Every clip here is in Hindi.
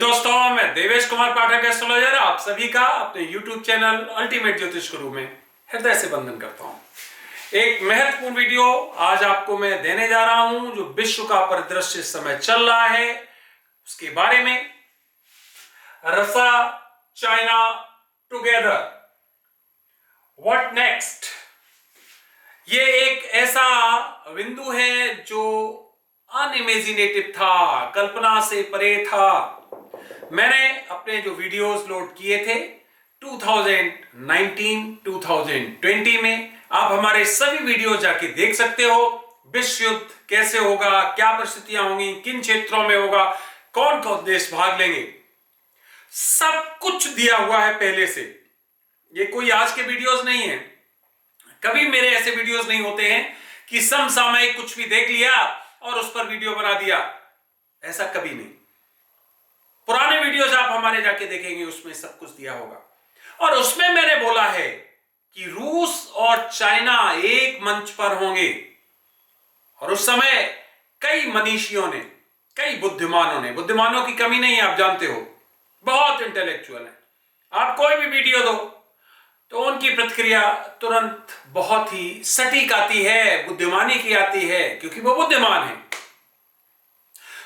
दोस्तों, मैं देवेश कुमार पाठक एस्ट्रोलॉजर आप सभी का अपने YouTube चैनल अल्टीमेट ज्योतिष गुरु में हृदय से वंदन करता हूं। एक महत्वपूर्ण वीडियो आज आपको मैं देने जा रहा हूं जो विश्व का परिदृश्य इस समय चल रहा है उसके बारे में। Russia China together, what next. ये एक ऐसा बिंदु है जो अनइमेजिनेटिव था, कल्पना से परे था। मैंने अपने जो वीडियोस लोड किए थे 2019, 2020 में, आप हमारे सभी वीडियो जाके देख सकते हो। विश्व युद्ध कैसे होगा, क्या परिस्थितियां होंगी, किन क्षेत्रों में होगा, कौन कौन देश भाग लेंगे, सब कुछ दिया हुआ है पहले से। ये कोई आज के वीडियोस नहीं है। कभी मेरे ऐसे वीडियोस नहीं होते हैं कि समसामयिक कुछ भी देख लिया और उस पर वीडियो बना दिया, ऐसा कभी नहीं। पुराने वीडियोस आप हमारे जाके देखेंगे, उसमें सब कुछ दिया होगा। और उसमें मैंने बोला है कि रूस और चाइना एक मंच पर होंगे। और उस समय कई मनीषियों ने, कई बुद्धिमानों की कमी नहीं है, आप जानते हो, बहुत इंटेलेक्चुअल है। आप कोई भी वीडियो दो तो उनकी प्रतिक्रिया तुरंत बहुत ही सटीक आती है, बुद्धिमानी की आती है, क्योंकि वो बुद्धिमान है।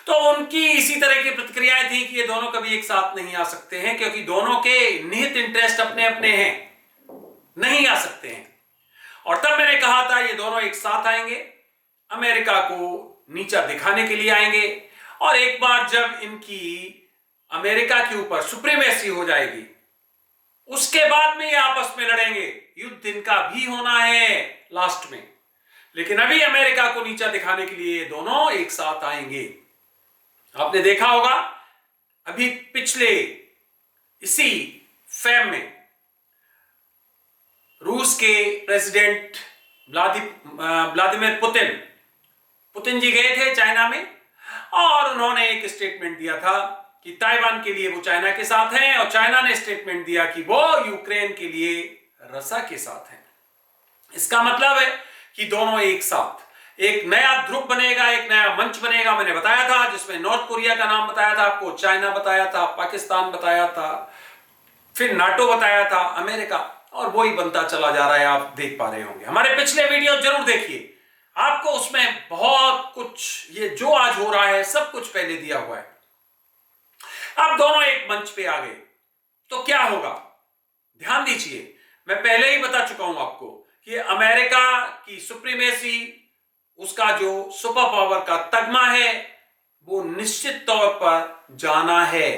तो उनकी इसी तरह की प्रतिक्रियाएं थी कि ये दोनों कभी एक साथ नहीं आ सकते हैं, क्योंकि दोनों के निहित इंटरेस्ट अपने अपने हैं, नहीं आ सकते हैं। और तब मैंने कहा था ये दोनों एक साथ आएंगे, अमेरिका को नीचा दिखाने के लिए आएंगे, और एक बार जब इनकी अमेरिका के ऊपर सुप्रीमेसी हो जाएगी उसके बाद में ये आपस में लड़ेंगे। युद्ध इनका भी होना है लास्ट में, लेकिन अभी अमेरिका को नीचा दिखाने के लिए ये दोनों एक साथ आएंगे। आपने देखा होगा अभी पिछले इसी फेब में रूस के प्रेसिडेंट व्लादिमीर पुतिन जी गए थे चाइना में, और उन्होंने एक स्टेटमेंट दिया था कि ताइवान के लिए वो चाइना के साथ हैं, और चाइना ने स्टेटमेंट दिया कि वो यूक्रेन के लिए रसिया के साथ हैं। इसका मतलब है कि दोनों एक साथ, एक नया ध्रुव बनेगा, एक नया मंच बनेगा। मैंने बताया था, जिसमें नॉर्थ कोरिया का नाम बताया था आपको, चाइना बताया था, पाकिस्तान बताया था, फिर नाटो बताया था, अमेरिका, और वही बनता चला जा रहा है। आप देख पा रहे होंगे, हमारे पिछले वीडियो जरूर देखिए, आपको उसमें बहुत कुछ, ये जो आज हो रहा है सब कुछ पहले दिया हुआ है। अब दोनों एक मंच पे आ गए तो क्या होगा, ध्यान दीजिए। मैं पहले ही बता चुका हूं आपको कि अमेरिका की सुप्रीमेसी, उसका जो सुपर पावर का तगमा है, वो निश्चित तौर पर जाना है।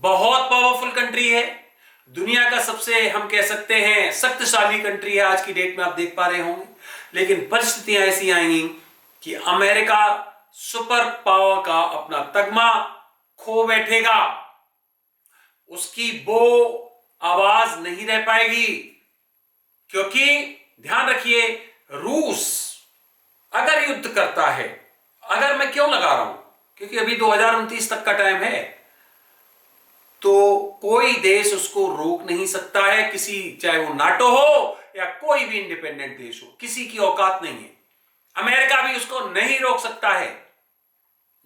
बहुत पावरफुल कंट्री है, दुनिया का सबसे, हम कह सकते हैं, शक्तिशाली कंट्री है आज की डेट में, आप देख पा रहे होंगे। लेकिन परिस्थितियां ऐसी आएंगी कि अमेरिका सुपर पावर का अपना तगमा खो बैठेगा, उसकी वो आवाज नहीं रह पाएगी। क्योंकि ध्यान रखिए, रूस अगर युद्ध करता है, अगर मैं क्यों लगा रहा हूं, क्योंकि अभी 2029 तक का टाइम है, तो कोई देश उसको रोक नहीं सकता है, किसी, चाहे वो नाटो हो या कोई भी इंडिपेंडेंट देश हो, किसी की औकात नहीं है। अमेरिका भी उसको नहीं रोक सकता है।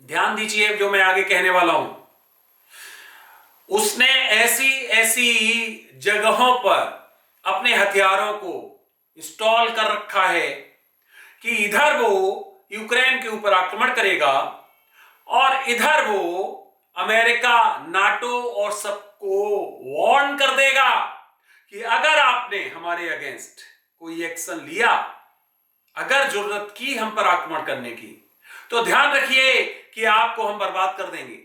ध्यान दीजिए जो मैं आगे कहने वाला हूं। उसने ऐसी ऐसी जगहों पर अपने हथियारों को इंस्टॉल कर रखा है कि इधर वो यूक्रेन के ऊपर आक्रमण करेगा, और इधर वो अमेरिका, नाटो और सबको वार्न कर देगा कि अगर आपने हमारे अगेंस्ट कोई एक्शन लिया, अगर जरूरत की हम पर आक्रमण करने की, तो ध्यान रखिए कि आपको हम बर्बाद कर देंगे,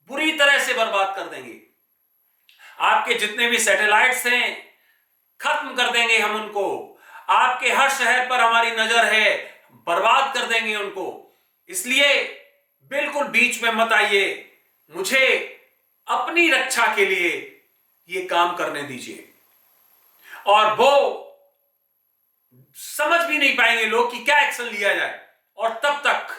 बुरी तरह से बर्बाद कर देंगे। आपके जितने भी सैटेलाइट्स हैं खत्म कर देंगे हम उनको, आपके हर शहर पर हमारी नजर है, बर्बाद कर देंगे उनको। इसलिए बिल्कुल बीच में मत आइए, मुझे अपनी रक्षा के लिए ये काम करने दीजिए। और वो समझ भी नहीं पाएंगे लोग कि क्या एक्शन लिया जाए, और तब तक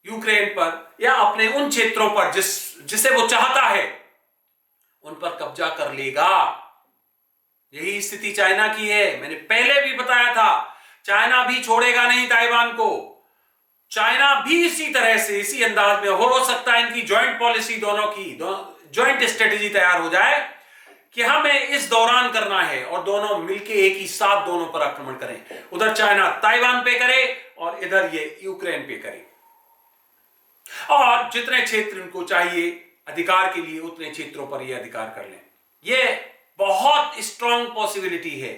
यूक्रेन पर या अपने उन क्षेत्रों पर जिसे वो चाहता है उन पर कब्जा कर लेगा। यही स्थिति चाइना की है। मैंने पहले भी बताया था, चाइना भी छोड़ेगा नहीं ताइवान को। चाइना भी इसी तरह से, इसी अंदाज में हो सकता है इनकी ज्वाइंट पॉलिसी, दोनों की ज्वाइंट स्ट्रेटेजी तैयार हो जाए कि हमें इस दौरान करना है और दोनों मिलके एक ही साथ दोनों पर आक्रमण करें। उधर चाइना ताइवान पे करे और इधर ये यूक्रेन पे करे, और जितने क्षेत्र इनको चाहिए अधिकार के लिए उतने क्षेत्रों पर ये अधिकार कर लें। ये बहुत स्ट्रांग पॉसिबिलिटी है।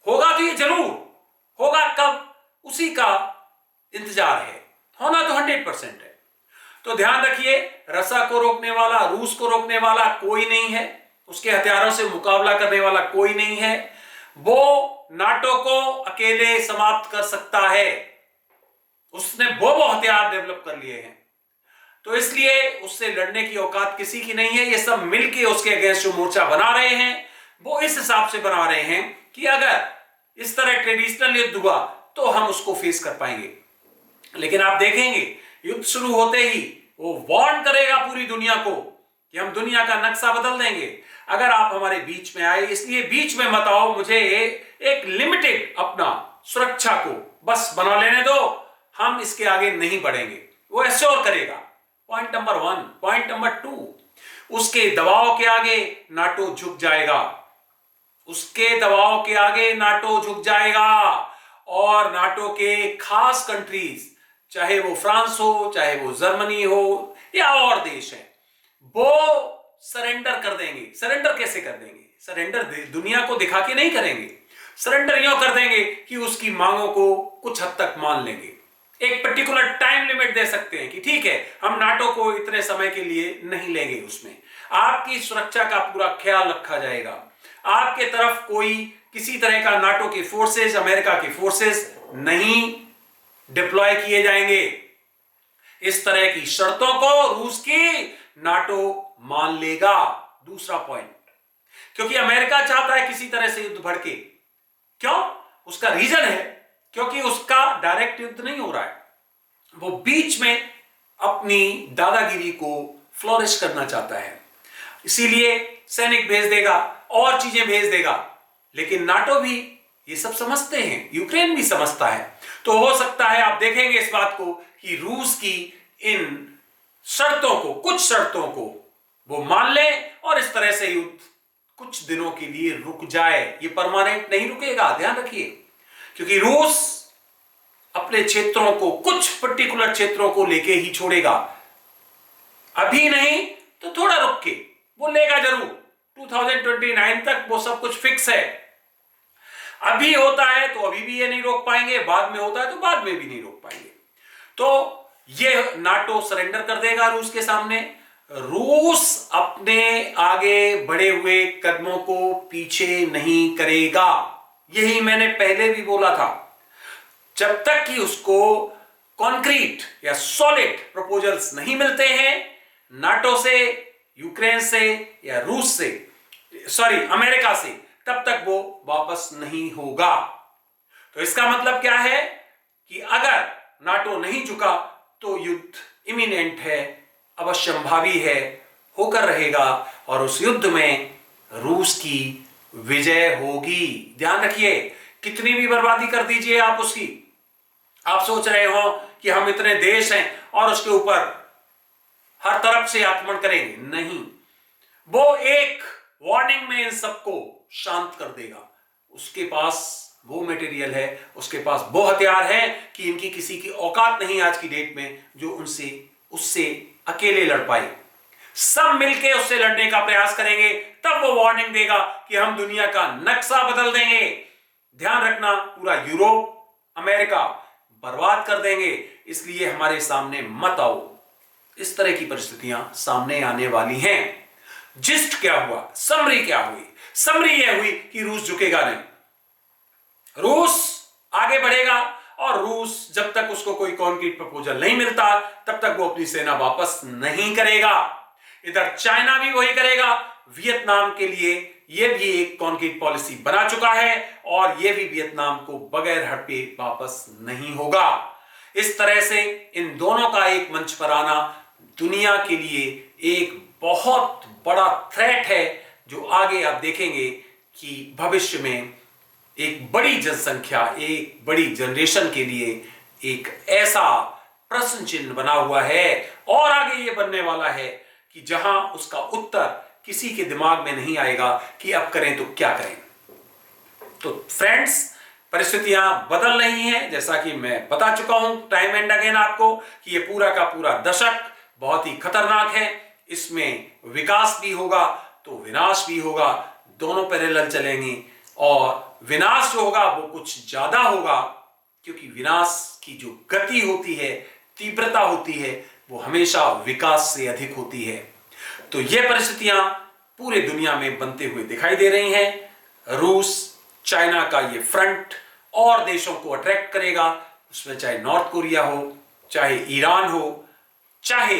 होगा तो ये जरूर होगा, कब उसी का इंतजार है। होना तो 100% है। तो ध्यान रखिए, रसिया को रोकने वाला, रूस को रोकने वाला कोई नहीं है, उसके हथियारों से मुकाबला करने वाला कोई नहीं है। वो नाटो को अकेले समाप्त कर सकता है, उसने वो हथियार डेवलप कर लिए हैं, तो इसलिए उससे लड़ने की औकात किसी की नहीं है। ये सब मिलके उसके अगेंस्ट जो मोर्चा बना रहे हैं वो इस हिसाब से बना रहे हैं कि अगर इस तरह ट्रेडिशनल युद्ध हुआ तो हम उसको फेस कर पाएंगे। लेकिन आप देखेंगे युद्ध शुरू होते ही वो वार्न करेगा पूरी दुनिया को कि हम दुनिया का नक्शा बदल देंगे अगर आप हमारे बीच में आए, इसलिए बीच में मत आओ, मुझे एक लिमिटेड अपना सुरक्षा को बस बना लेने दो, हम इसके आगे नहीं बढ़ेंगे, वो एश्योर करेगा। Point number 1। पॉइंट नंबर 2, उसके दबाव के आगे नाटो झुक जाएगा, उसके दबाव के आगे नाटो झुक जाएगा, और नाटो के खास कंट्रीज, चाहे वो फ्रांस हो, चाहे वो जर्मनी हो या और देश है, वो सरेंडर कर देंगे। सरेंडर कैसे कर देंगे? सरेंडर दुनिया को दिखा के नहीं करेंगे, सरेंडर यूं कर देंगे कि उसकी मांगों को कुछ हद तक मान लेंगे। एक पर्टिकुलर टाइम लिमिट दे सकते हैं कि ठीक है, हम नाटो को इतने समय के लिए नहीं लेंगे, उसमें आपकी सुरक्षा का पूरा ख्याल रखा जाएगा, आपके तरफ कोई किसी तरह का नाटो के फोर्सेस, अमेरिका के फोर्सेस नहीं डिप्लॉय किए जाएंगे। इस तरह की शर्तों को रूस की नाटो मान लेगा। दूसरा पॉइंट, क्योंकि अमेरिका चाहता है किसी तरह से युद्ध भड़के। क्यों? उसका रीजन है क्योंकि उसका डायरेक्ट युद्ध नहीं हो रहा है, वो बीच में अपनी दादागिरी को फ्लोरिश करना चाहता है, इसीलिए सैनिक भेज देगा और चीजें भेज देगा। लेकिन नाटो भी ये सब समझते हैं, यूक्रेन भी समझता है। तो हो सकता है आप देखेंगे इस बात को कि रूस की इन शर्तों को, कुछ शर्तों को वो मान ले और इस तरह से युद्ध कुछ दिनों के लिए रुक जाए। ये परमानेंट नहीं रुकेगा, ध्यान रखिए, क्योंकि रूस अपने क्षेत्रों को, कुछ पर्टिकुलर क्षेत्रों को लेके ही छोड़ेगा। अभी नहीं तो थोड़ा रुक के वो लेगा जरूर। 2029 तक वो सब कुछ फिक्स है। अभी होता है तो अभी भी ये नहीं रोक पाएंगे, बाद में होता है तो बाद में भी नहीं रोक पाएंगे। तो ये नाटो सरेंडर कर देगा रूस के सामने। रूस अपने आगे बढ़े हुए कदमों को पीछे नहीं करेगा, यही मैंने पहले भी बोला था। जब तक कि उसको कॉन्क्रीट या सॉलिड प्रपोजल्स नहीं मिलते हैं नाटो से, यूक्रेन से या रूस से, सॉरी अमेरिका से, तब तक वो वापस नहीं होगा। तो इसका मतलब क्या है कि अगर नाटो नहीं झुका तो युद्ध इमिनेंट है, अवश्यंभावी है, होकर रहेगा और उस युद्ध में रूस की विजय होगी। ध्यान रखिए, कितनी भी बर्बादी कर दीजिए आप उसकी, आप सोच रहे हो कि हम इतने देश हैं और उसके ऊपर हर तरफ से आक्रमण करेंगे, नहीं, वो एक वार्निंग में इन सबको शांत कर देगा। उसके पास वो मटेरियल है, उसके पास वो हथियार है कि इनकी किसी की औकात नहीं आज की डेट में जो उससे अकेले लड़ पाए। सब मिलके उससे लड़ने का प्रयास करेंगे, तब वो वार्निंग देगा कि हम दुनिया का नक्शा बदल देंगे। ध्यान रखना, पूरा यूरोप, अमेरिका बर्बाद कर देंगे, इसलिए हमारे सामने मत आओ। इस तरह की परिस्थितियां सामने आने वाली हैं। जिस्ट क्या हुआ, समरी क्या हुई? समरी यह हुई कि रूस झुकेगा नहीं, रूस आगे बढ़ेगा और रूस जब तक उसको कोई कॉन्क्रीट प्रपोजल नहीं मिलता तब तक वो अपनी सेना वापस नहीं करेगा। इधर चाइना भी वही करेगा। वियतनाम के लिए यह भी एक कॉन्क्रीट पॉलिसी बना चुका है और यह भी वियतनाम को बगैर हड़पे वापस नहीं होगा। इस तरह से इन दोनों का एक मंच पर आना दुनिया के लिए एक बहुत बड़ा थ्रेट है, जो आगे आप देखेंगे कि भविष्य में एक बड़ी जनसंख्या, एक बड़ी जनरेशन के लिए एक ऐसा प्रश्न चिन्ह बना हुआ है और आगे ये बनने वाला है कि जहां उसका उत्तर किसी के दिमाग में नहीं आएगा कि अब करें तो क्या करें। तो फ्रेंड्स, परिस्थितियां बदल रही हैं, जैसा कि मैं बता चुका हूं टाइम एंड अगेन आपको कि ये पूरा का पूरा दशक बहुत ही खतरनाक है। इसमें विकास भी होगा तो विनाश भी होगा, दोनों पैरेलल चलेंगे। और विनाश जो होगा वो कुछ ज्यादा होगा, क्योंकि विनाश की जो गति होती है, तीव्रता होती है, वो हमेशा विकास से अधिक होती है। तो ये परिस्थितियां पूरे दुनिया में बनते हुए दिखाई दे रही हैं। रूस, चाइना का ये फ्रंट और देशों को अट्रैक्ट करेगा, उसमें चाहे नॉर्थ कोरिया हो, चाहे ईरान हो, चाहे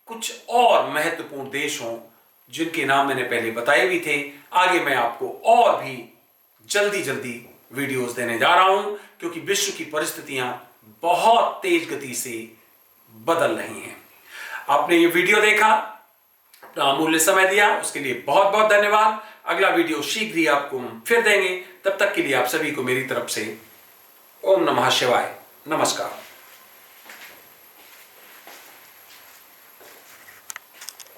कुछ और महत्वपूर्ण देश हों जिनके नाम मैंने पहले बताए भी थे। आगे मैं आपको और भी जल्दी जल्दी वीडियोस देने जा रहा हूं, क्योंकि विश्व की परिस्थितियां बहुत तेज गति से बदल रही हैं। आपने ये वीडियो देखा, अपना अमूल्य समय दिया, उसके लिए बहुत बहुत धन्यवाद। अगला वीडियो शीघ्र ही आपको हम फिर देंगे। तब तक के लिए आप सभी को मेरी तरफ से ओम नमः शिवाय, नमस्कार।